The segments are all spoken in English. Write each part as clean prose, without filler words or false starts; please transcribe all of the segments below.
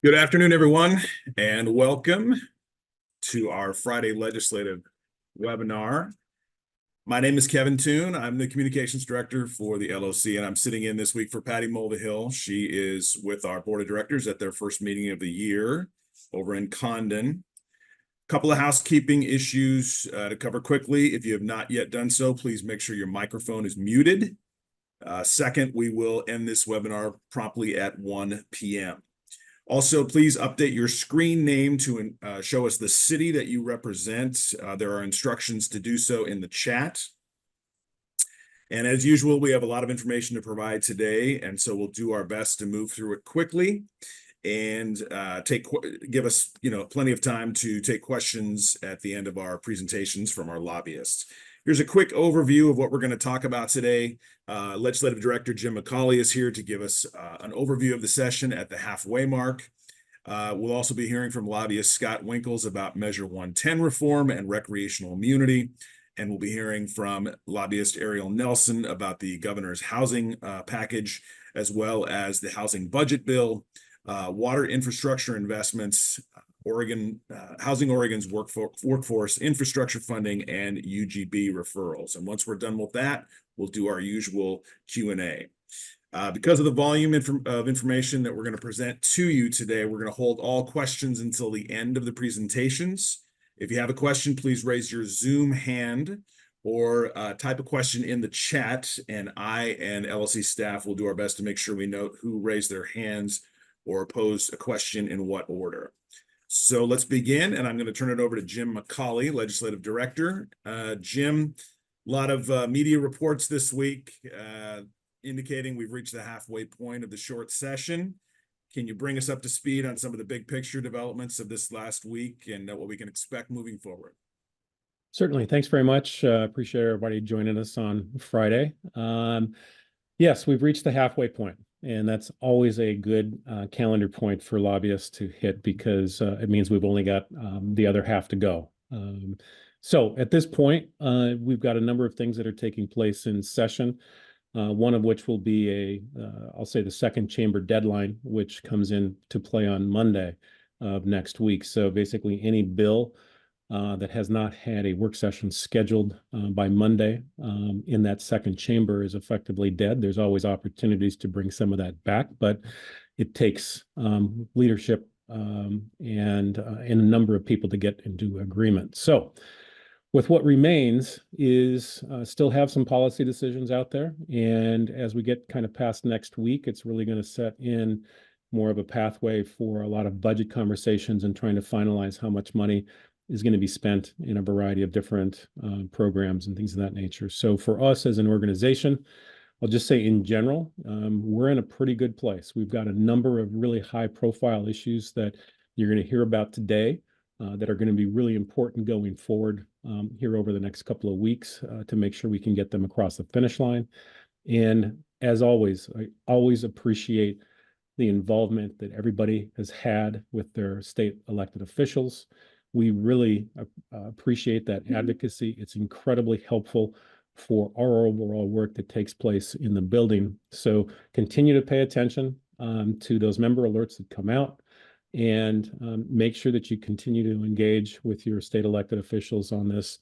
Good afternoon, everyone, and welcome to our Friday legislative webinar. My name is Kevin Toon. I'm the communications director for the LOC, and I'm sitting in this week for Patty Mulvihill. She is with our board of directors at their first meeting of the year over in Condon. A couple of housekeeping issues to cover quickly. If you have not yet done so, please make sure your microphone is muted. Second, we will end this webinar promptly at 1 p.m. Also, please update your screen name to show us the city that you represent. There are instructions to do so in the chat. And as usual, we have a lot of information to provide today, and so we'll do our best to move through it quickly and give us plenty of time to take questions at the end of our presentations from our lobbyists. Here's a quick overview of what we're going to talk about today. Legislative Director Jim McCauley is here to give us an overview of the session at the halfway mark. We'll also be hearing from lobbyist Scott Winkles about Measure 110 reform and recreational immunity. And we'll be hearing from lobbyist Ariel Nelson about the governor's housing package, as well as the housing budget bill, water infrastructure investments, Housing Oregon's workforce infrastructure funding, and UGB referrals. And once we're done with that, we'll do our usual Q&A. Because of the volume of information that we're going to present to you today, we're going to hold all questions until the end of the presentations. If you have a question, please raise your Zoom hand or type a question in the chat, and I and LLC staff will do our best to make sure we note who raised their hands or posed a question in what order. So let's begin, and I'm going to turn it over to Jim McCauley, Legislative Director. Jim, a lot of media reports this week indicating we've reached the halfway point of the short session. Can you bring us up to speed on some of the big picture developments of this last week and what we can expect moving forward? Certainly. Thanks very much. Appreciate everybody joining us on Friday. Yes, we've reached the halfway point. And that's always a good calendar point for lobbyists to hit because it means we've only got the other half to go. So at this point, we've got a number of things that are taking place in session, one of which will be I'll say the second chamber deadline, which comes into play on Monday of next week. So basically any bill that has not had a work session scheduled by Monday in that second chamber is effectively dead. There's always opportunities to bring some of that back, but it takes leadership and a number of people to get into agreement. So with what remains is still have some policy decisions out there. And as we get kind of past next week, it's really going to set in more of a pathway for a lot of budget conversations and trying to finalize how much money is going to be spent in a variety of different programs and things of that nature. So for us as an organization, I'll just say in general, we're in a pretty good place. We've got a number of really high profile issues that you're going to hear about today that are going to be really important going forward here over the next couple of weeks to make sure we can get them across the finish line. And as always, I always appreciate the involvement that everybody has had with their state elected officials. We really appreciate that advocacy. It's incredibly helpful for our overall work that takes place in the building. So continue to pay attention to those member alerts that come out and make sure that you continue to engage with your state elected officials on this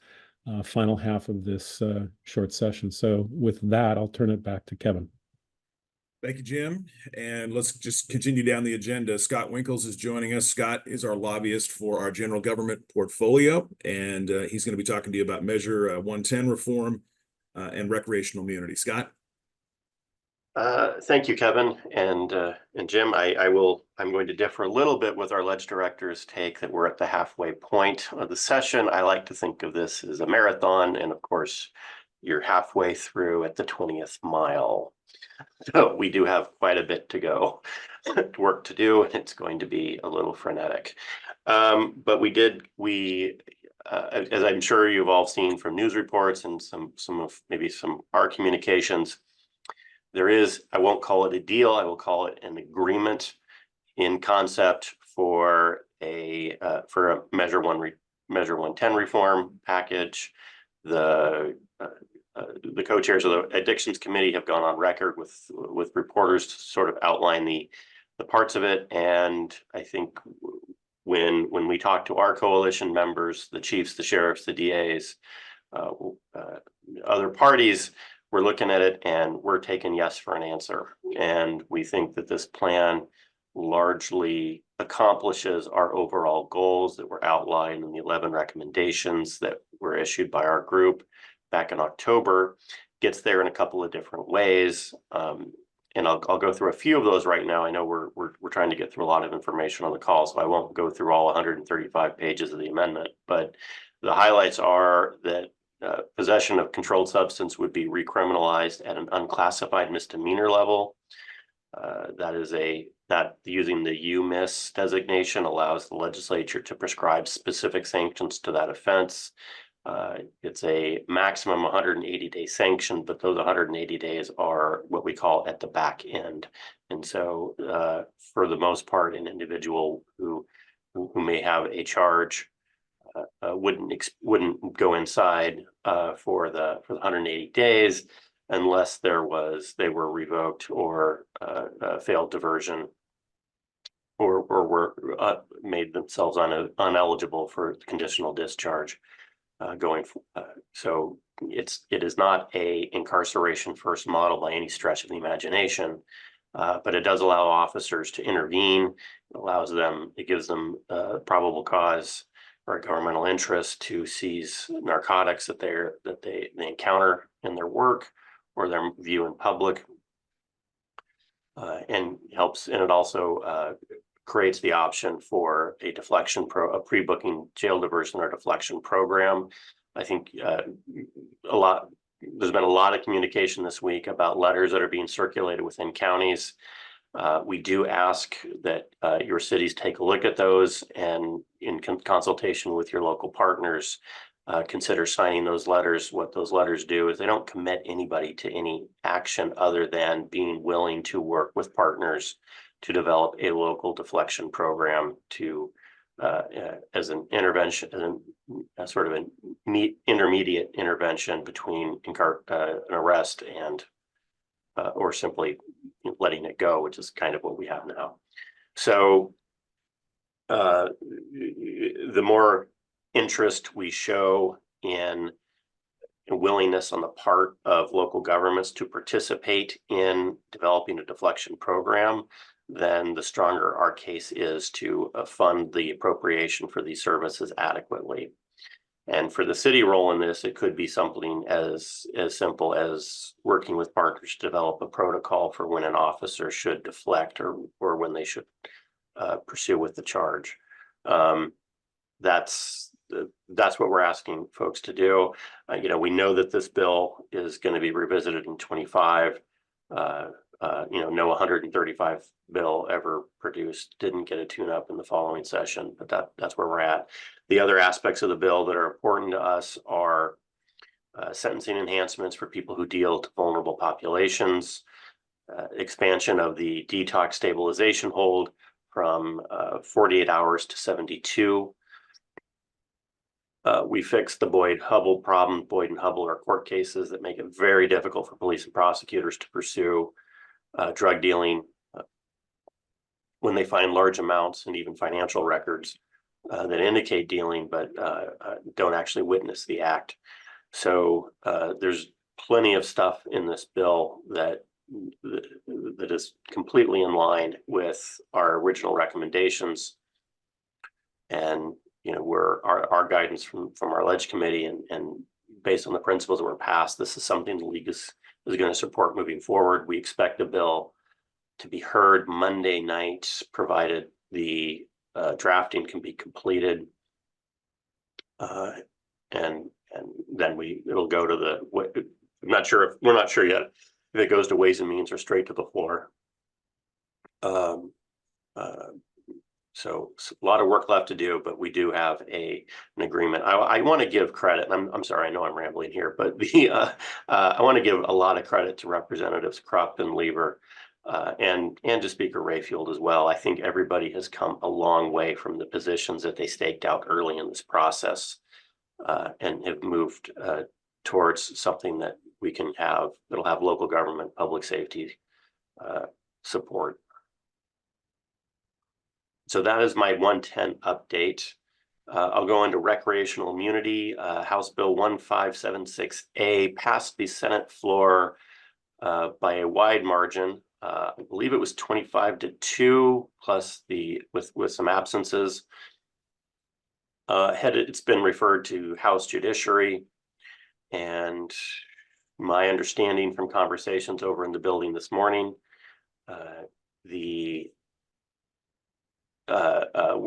final half of this short session. So with that, I'll turn it back to Kevin. Thank you, Jim. And let's just continue down the agenda. Scott Winkles is joining us. Scott is our lobbyist for our general government portfolio, and he's going to be talking to you about Measure 110 reform and recreational immunity. Scott? Thank you, Kevin and Jim. I'm going to differ a little bit with our ledge director's take that we're at the halfway point of the session. I like to think of this as a marathon, and of course, you're halfway through at the 20th mile. So we do have quite a bit to go, work to do, and it's going to be a little frenetic. But as I'm sure you've all seen from news reports and some of maybe some our communications, there is, I won't call it a deal, I will call it an agreement in concept for a Measure 110 reform package. The co-chairs of the Addictions Committee have gone on record with reporters to sort of outline the parts of it. And I think when we talk to our coalition members, the chiefs, the sheriffs, the DAs, other parties, we're looking at it and we're taking yes for an answer. And we think that this plan largely accomplishes our overall goals that were outlined in the 11 recommendations that were issued by our group back in October, gets there in a couple of different ways. And I'll go through a few of those right now. I know we're trying to get through a lot of information on the call, so I won't go through all 135 pages of the amendment, but the highlights are that possession of controlled substance would be recriminalized at an unclassified misdemeanor level. That using the UMIS designation allows the legislature to prescribe specific sanctions to that offense. It's a maximum 180-day sanction, but those 180 days are what we call at the back end. And so for the most part, an individual who may have a charge wouldn't go inside for the 180 days unless they were revoked or failed diversion or were made themselves uneligible for conditional discharge so it is not a incarceration first model by any stretch of the imagination, but it does allow officers to intervene. It gives them probable cause or a governmental interest to seize narcotics that they encounter in their work or their view in public, and it also creates the option for a pre-booking jail diversion or deflection program. I think there's been a lot of communication this week about letters that are being circulated within counties. We do ask that your cities take a look at those and in consultation with your local partners, consider signing those letters. What those letters do is they don't commit anybody to any action other than being willing to work with partners to develop a local deflection program as an intervention, as a sort of an intermediate intervention between an arrest and or simply letting it go, which is kind of what we have now. So the more interest we show in willingness on the part of local governments to participate in developing a deflection program, then the stronger our case is to fund the appropriation for these services adequately. And for the city role in this, it could be something as simple as working with partners to develop a protocol for when an officer should deflect or when they should pursue with the charge. That's what we're asking folks to do. We know that this bill is going to be revisited in 25. No 135 bill ever produced didn't get a tune-up in the following session, but that's where we're at. The other aspects of the bill that are important to us are sentencing enhancements for people who deal to vulnerable populations, expansion of the detox stabilization hold from 48 hours to 72. We fixed the Boyd-Hubble problem. Boyd and Hubble are court cases that make it very difficult for police and prosecutors to pursue drug dealing when they find large amounts and even financial records that indicate dealing, but don't actually witness the act. So there's plenty of stuff in this bill that is completely in line with our original recommendations. And our guidance from our Ledge Committee and based on the principles that were passed, this is something the league is going to support moving forward. We expect the bill to be heard Monday night, provided the drafting can be completed, and then it'll go to we're not sure yet if it goes to Ways and Means or straight to the floor. So a lot of work left to do, but we do have an agreement. I want to give credit. I'm sorry, I know I'm rambling here, but I want to give a lot of credit to Representatives Krupp and Lever and to Speaker Rayfield as well. I think everybody has come a long way from the positions that they staked out early in this process and have moved towards something that we can have that'll have local government, public safety support. So that is my 110 update. I'll go into recreational immunity. House Bill 1576A passed the Senate floor by a wide margin. I believe it was 25-2 plus with some absences. It's been referred to House Judiciary, and my understanding from conversations over in the building this morning, we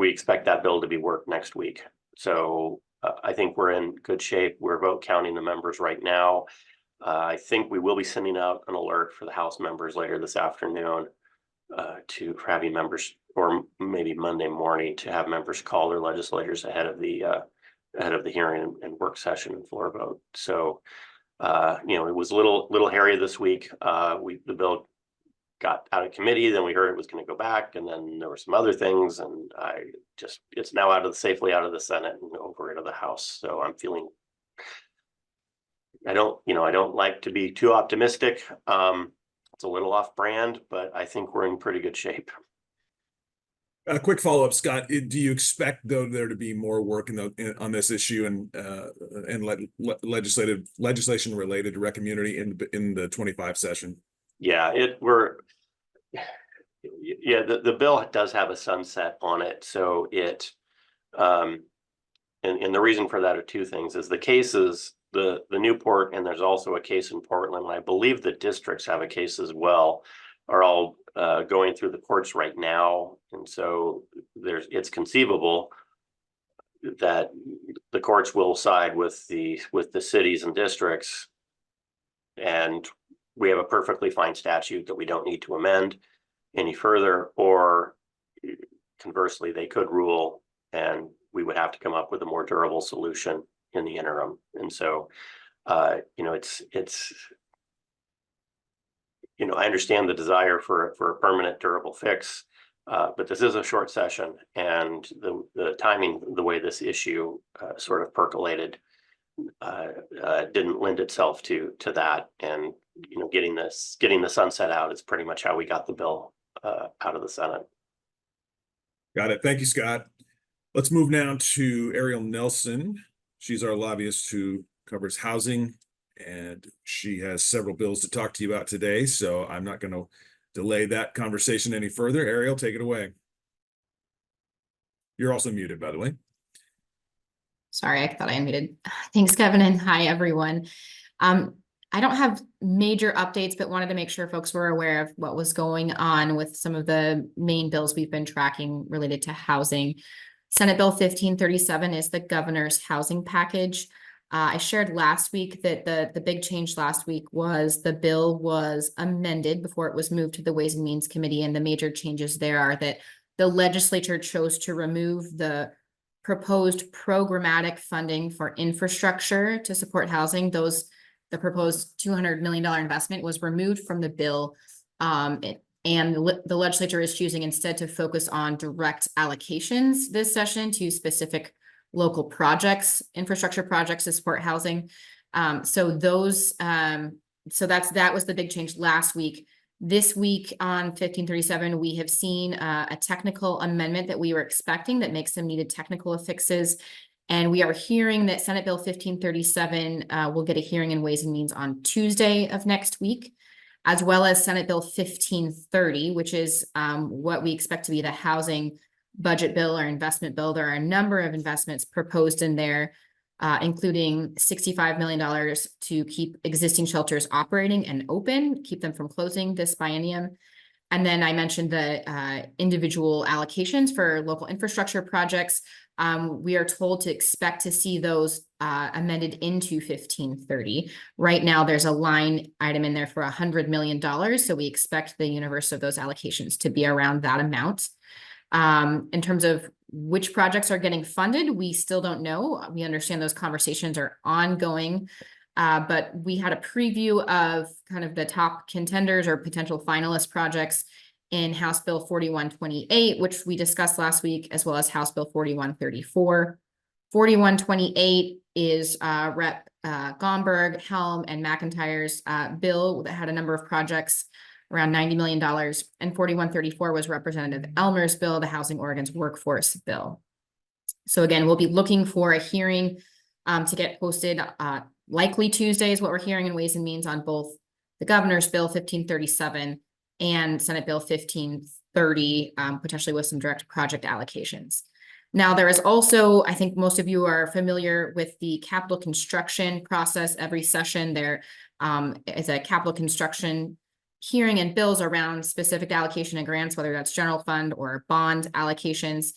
expect that bill to be worked next week. So I think we're in good shape. We're vote counting the members right now. I think we will be sending out an alert for the House members later this afternoon for having members, or maybe Monday morning, to have members call their legislators ahead of the hearing and work session and floor vote. So it was a little hairy this week. The bill got out of committee, then we heard it was going to go back, and then there were some other things, and it's now safely out of the Senate and over into the House. So I'm feeling, I don't like to be too optimistic. It's a little off brand, but I think we're in pretty good shape. A quick follow-up, Scott. Do you expect, though, there to be more work on this issue and legislation related to rec community in the 25 session? Yeah, the bill does have a sunset on it, so and the reason for that are two things: is the cases, the Newport, and there's also a case in Portland. I believe the districts have a case as well, are all going through the courts right now, and so it's conceivable that the courts will side with the cities and districts, and we have a perfectly fine statute that we don't need to amend any further, or conversely, they could rule and we would have to come up with a more durable solution in the interim. And so, I understand the desire for a permanent durable fix, but this is a short session, and the timing, the way this issue sort of percolated, didn't lend itself to that. And getting the sunset out is pretty much how we got the bill out of the Senate. Got it. Thank you, Scott. Let's move now to Ariel Nelson. She's our lobbyist who covers housing, and she has several bills to talk to you about today. So I'm not going to delay that conversation any further. Ariel, take it away. You're also muted, by the way. Sorry, I thought I unmuted. Thanks, Kevin, and hi, everyone. I don't have major updates, but wanted to make sure folks were aware of what was going on with some of the main bills we've been tracking related to housing. Senate Bill 1537 is the governor's housing package. I shared last week that the big change last week was the bill was amended before it was moved to the Ways and Means Committee, and the major changes there are that the legislature chose to remove the proposed programmatic funding for infrastructure to support housing. The proposed $200 million investment was removed from the bill, and the legislature is choosing instead to focus on direct allocations this session to specific local projects, infrastructure projects to support housing. So that was the big change last week. This week on 1537, we have seen a technical amendment that we were expecting that makes some needed technical fixes. And we are hearing that Senate Bill 1537 will get a hearing in Ways and Means on Tuesday of next week, as well as Senate Bill 1530, which is what we expect to be the housing budget bill or investment bill. There are a number of investments proposed in there, including $65 million to keep existing shelters operating and open, keep them from closing this biennium. And then I mentioned the individual allocations for local infrastructure projects. We are told to expect to see those amended into 1530. Right now, there's a line item in there for $100 million. So we expect the universe of those allocations to be around that amount. In terms of which projects are getting funded, we still don't know. We understand those conversations are ongoing, but we had a preview of kind of the top contenders or potential finalist projects in House Bill 4128, which we discussed last week, as well as House Bill 4134. 4128 is Rep. Gomberg, Helm, and McIntyre's bill that had a number of projects around $90 million, and 4134 was Representative Elmer's bill, the Housing Oregon's Workforce Bill. So again, we'll be looking for a hearing to get posted, likely Tuesday is what we're hearing in Ways and Means on both the Governor's Bill 1537 and Senate Bill 1530, potentially with some direct project allocations. Now, there is also, I think most of you are familiar with the capital construction process. Every session there is a capital construction hearing and bills around specific allocation of grants, whether that's general fund or bond allocations.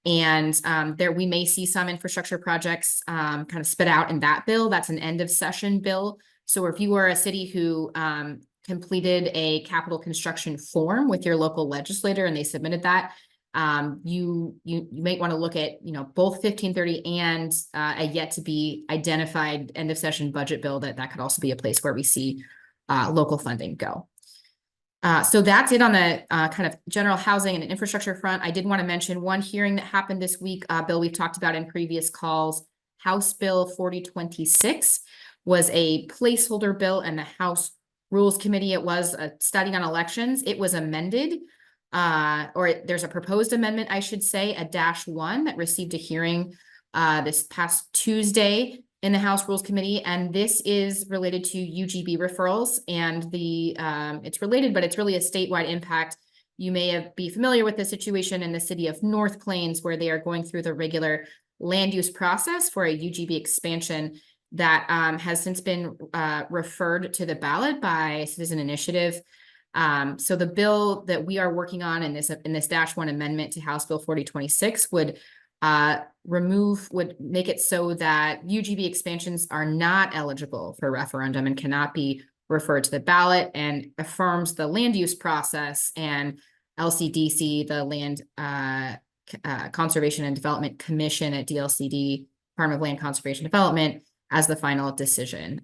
And there we may see some infrastructure projects kind of spit out in that bill. That's an end of session bill. So if you are a city who completed a capital construction form with your local legislator and they submitted that, you might want to look at, both 1530 and a yet to be identified end of session budget bill that could also be a place where we see local funding go. So that's it on the kind of general housing and infrastructure front. I did want to mention one hearing that happened this week, bill we've talked about in previous calls. House Bill 4026 was a placeholder bill in the House Rules Committee. It was a study on elections. It was amended, there's a proposed amendment, I should say, a -1 that received a hearing this past Tuesday in the House Rules Committee, and this is related to UGB referrals, and it's related, but it's really a statewide impact. You may be familiar with the situation in the city of North Plains, where they are going through the regular land use process for a UGB expansion that has since been referred to the ballot by Citizen Initiative. So the bill that we are working on in this -1 amendment to House Bill 4026 would make it so that UGB expansions are not eligible for referendum and cannot be referred to the ballot, and affirms the land use process and LCDC, the Land Conservation and Development Commission at DLCD, Department of Land Conservation Development, as the final decision.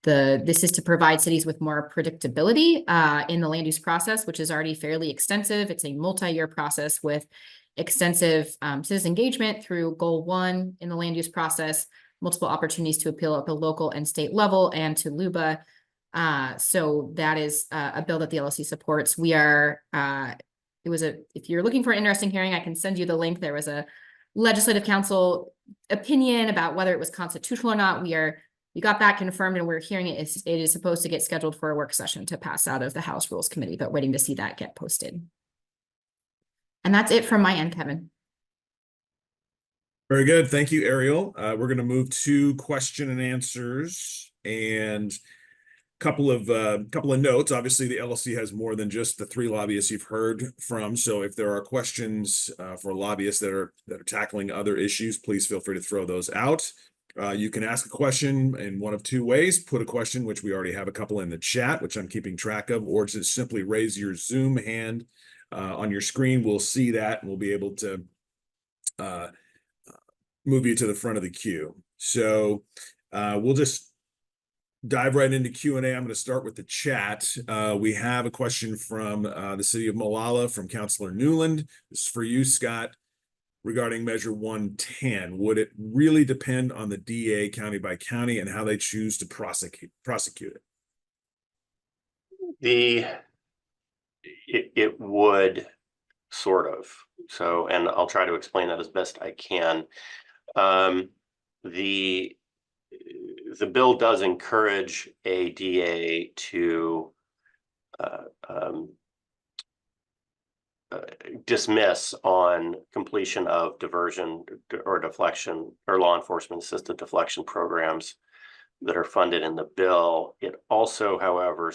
This is to provide cities with more predictability in the land use process, which is already fairly extensive. It's a multi-year process with extensive citizen engagement through Goal 1 in the land use process, multiple opportunities to appeal at the local and state level, and to LUBA. So that is a bill that the LLC supports. If you're looking for an interesting hearing, I can send you the link. There was a legislative council opinion about whether it was constitutional or not. We got that confirmed, and we're hearing it is supposed to get scheduled for a work session to pass out of the House Rules Committee, but waiting to see that get posted. And that's it from my end, Kevin. Very good. Thank you, Ariel. We're going to move to question and answers, and couple of notes. Obviously, the LLC has more than just the 3 lobbyists you've heard from. So if there are questions for lobbyists that are tackling other issues, please feel free to throw those out. You can ask a question in one of 2 ways. Put a question, which we already have a couple in the chat, which I'm keeping track of, or just simply raise your Zoom hand on your screen. We'll see that, and we'll be able to move you to the front of the queue. So we'll just dive right into Q&A. I'm going to start with the chat. We have a question from the city of Molalla from Councilor Newland. This is for you, Scott, regarding Measure 110. Would it really depend on the DA county by county and how they choose to prosecute it? It would, sort of. So, and I'll try to explain that as best I can. The bill does encourage a DA to dismiss on completion of diversion or deflection or law enforcement assisted deflection programs that are funded in the bill. It also, however,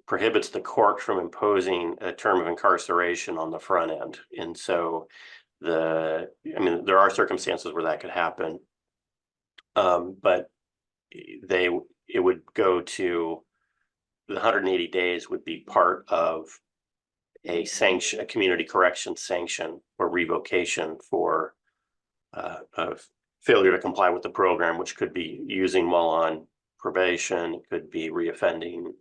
prohibits the court from imposing a term of incarceration on the front end. And so there are circumstances where that could happen. But it would go to the 180 days would be part of a sanction, a community correction sanction or revocation for failure to comply with the program, which could be using while on probation, it could be reoffending,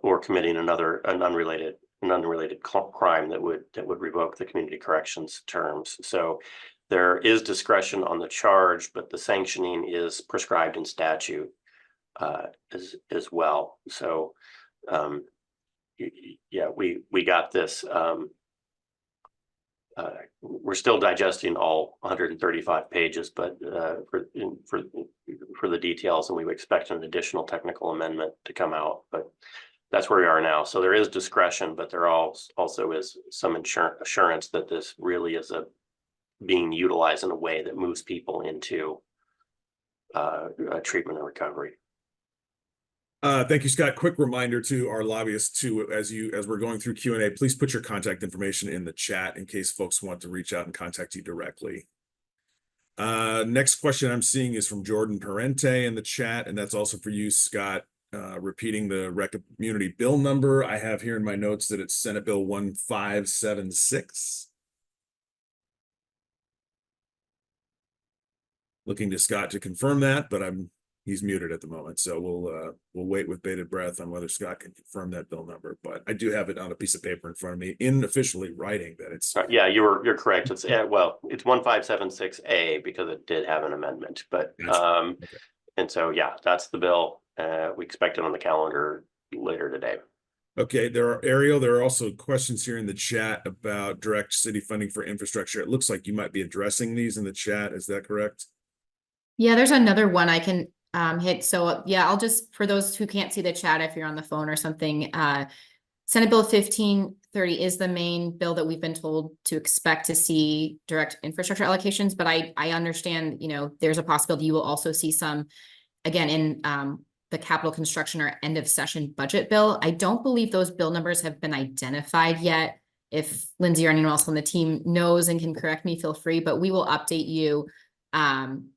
or committing an unrelated crime that would revoke the community corrections terms. So there is discretion on the charge, but the sanctioning is prescribed in statute. as well. So yeah, we got this. We're still digesting all 135 pages, but for the details, and we would expect an additional technical amendment to come out. But that's where we are now. So there is discretion, but there also is some assurance that this really is being utilized in a way that moves people into treatment and recovery. Thank you, Scott. Quick reminder to our lobbyists too, as we're going through Q&A, please put your contact information in the chat in case folks want to reach out and contact you directly. Next question I'm seeing is from Jordan Parente in the chat, and that's also for you, Scott, repeating the community bill number. I have here in my notes that it's Senate Bill 1576. Looking to Scott to confirm that, but he's muted at the moment, so we'll wait with bated breath on whether Scott can confirm that bill number. But I do have it on a piece of paper in front of me, in officially writing that it's. Yeah, you're correct. It's well, it's 1576A because it did have an amendment, but Gotcha. Okay. And so yeah, that's the bill. We expect it on the calendar later today. Okay, Ariel, there are also questions here in the chat about direct city funding for infrastructure. It looks like you might be addressing these in the chat. Is that correct? Yeah, there's another one I can hit. So yeah, I'll just, for those who can't see the chat, if you're on the phone or something, Senate Bill 1530 is the main bill that we've been told to expect to see direct infrastructure allocations. But I understand, there's a possibility you will also see some, again, in the capital construction or end of session budget bill. I don't believe those bill numbers have been identified yet. If Lindsay or anyone else on the team knows and can correct me, feel free, but we will update you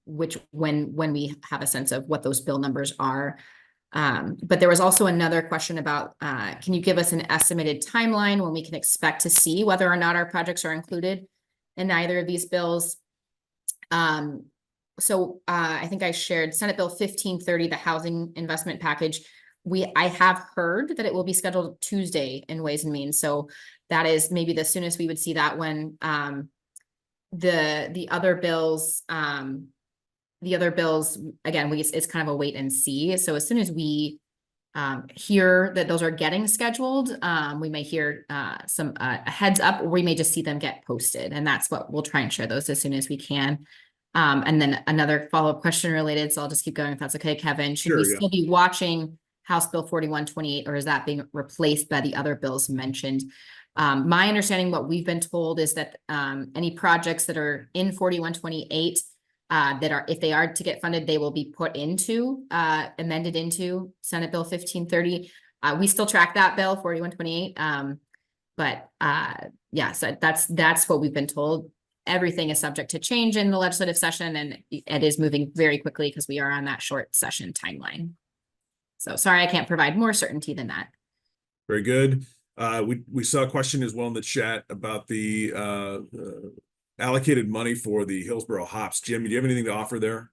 when we have a sense of what those bill numbers are. But there was also another question about, can you give us an estimated timeline when we can expect to see whether or not our projects are included in either of these bills? So I think I shared Senate Bill 1530, the housing investment package. I have heard that it will be scheduled Tuesday in Ways and Means. So that is maybe the soonest we would see that when the other bills, again, it's kind of a wait and see. So as soon as we hear that those are getting scheduled, we may hear some a heads up, or we may just see them get posted, and that's what we'll try and share those as soon as we can. And then another follow-up question related, so I'll just keep going if that's okay, Kevin. Should we still be watching House Bill 4128, or is that being replaced by the other bills mentioned? My understanding, what we've been told, is that any projects that are in 4128 if they are to get funded, they will be put into amended into Senate Bill 1530. We still track that bill 4128. But yeah, so that's what we've been told. Everything is subject to change in the legislative session, and it is moving very quickly because we are on that short session timeline. So sorry, I can't provide more certainty than that. Very good. We saw a question as well in the chat about the allocated money for the Hillsborough hops. Jim, do you have anything to offer there?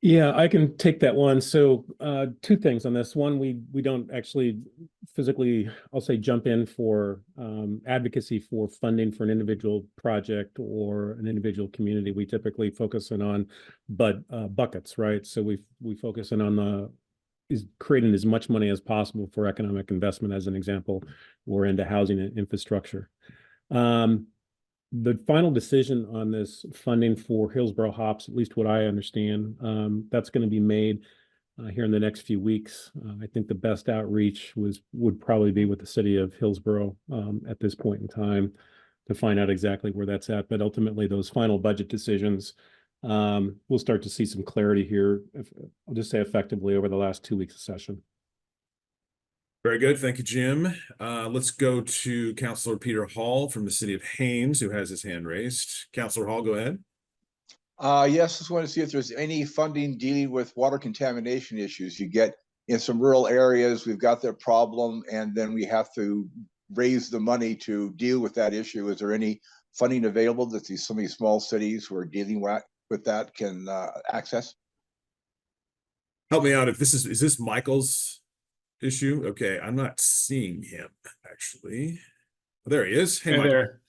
Yeah, I can take that one. So two things on this. One, we don't actually physically, I'll say, jump in for advocacy for funding for an individual project or an individual community. We typically focus in on buckets, right? So we focus in on creating as much money as possible for economic investment, as an example, or into housing and infrastructure. The final decision on this funding for Hillsborough hops, at least what I understand, that's going to be made here in the next few weeks. I think the best outreach would probably be with the city of Hillsborough at this point in time to find out exactly where that's at. But ultimately, those final budget decisions, we'll start to see some clarity here, I'll just say effectively, over the last 2 weeks of session. Very good. Thank you, Jim. Let's go to Councilor Peter Hall from the city of Haines, who has his hand raised. Councilor Hall, go ahead. Yes, just want to see if there's any funding dealing with water contamination issues. You get in some rural areas, we've got that problem, and then we have to raise the money to deal with that issue. Is there any funding available that some of these small cities who are dealing with that can access? Help me out. If is this Michael's issue? Okay, I'm not seeing him actually. There he is. Hey, Michael. There.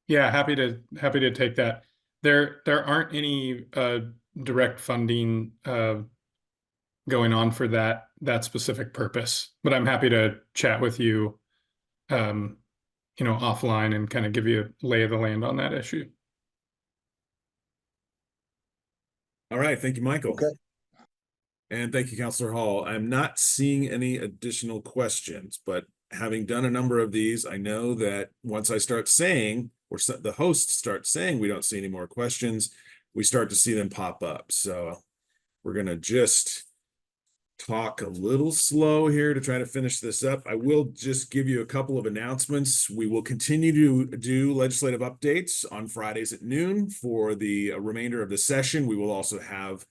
Yeah, happy to take that. There aren't any direct funding going on for that specific purpose. But I'm happy to chat with you, offline and kind of give you a lay of the land on that issue. All right, thank you, Michael. Okay. And thank you, Counselor Hall. I'm not seeing any additional questions, but having done a number of these, I know that once I start saying, or the host starts saying we don't see any more questions, we start to see them pop up. So we're going to just talk a little slow here to try to finish this up. I will just give you a couple of announcements. We will continue to do legislative updates on Fridays at noon for the remainder of the session. We will also have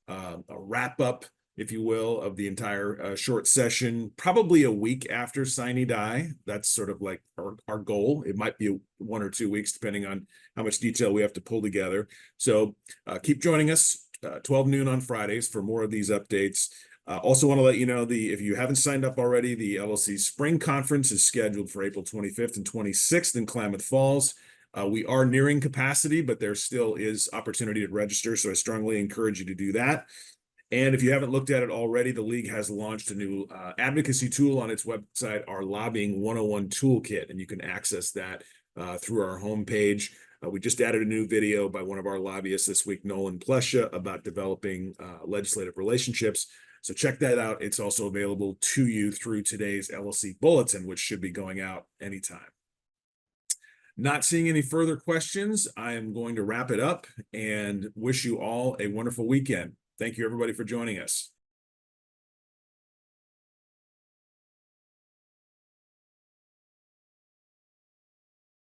a wrap up, if you will, of the entire short session, probably a week after Sine Die. That's sort of like our goal. It might be 1 or 2 weeks, depending on how much detail we have to pull together. So keep joining us 12 noon on Fridays for more of these updates. Also want to let you know, if you haven't signed up already, the LLC Spring Conference is scheduled for April 25th and 26th in Klamath Falls. We are nearing capacity, but there still is opportunity to register, so I strongly encourage you to do that. And if you haven't looked at it already, the league has launched a new advocacy tool on its website, our Lobbying 101 Toolkit, and you can access that through our homepage. We just added a new video by one of our lobbyists this week, Nolan Plesha, about developing legislative relationships. So check that out. It's also available to you through today's LLC Bulletin, which should be going out anytime. Not seeing any further questions, I am going to wrap it up and wish you all a wonderful weekend. Thank you, everybody, for joining us.